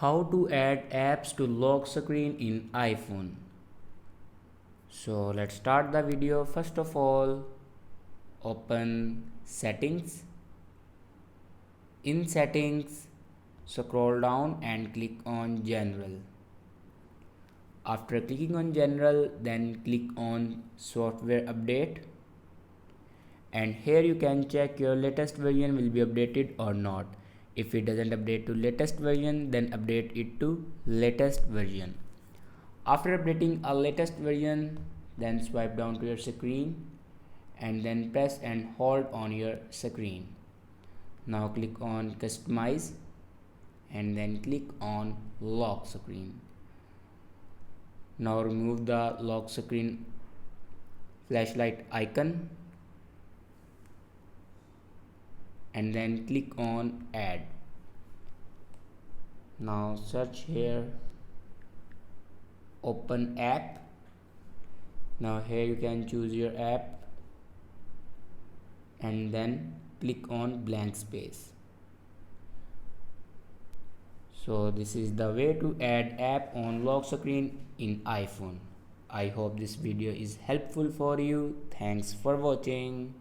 How to add apps to lock screen in iPhone. So let's start the video. First of all, open settings. In settings, scroll down and click on general. After clicking on general, then click on software update, and here you can check your latest version will be updated or not. If it doesn't update to latest version, then update it to latest version. After updating a latest version, then swipe down to your screen and then press and hold on your screen. Now click on customize and then click on lock screen. Now remove the lock screen flashlight icon and then click on add. Now search here, open app. Now here you can choose your app and then click on blank space. So this is the way to add app on lock screen in iPhone. I hope this video is helpful for you. Thanks for watching.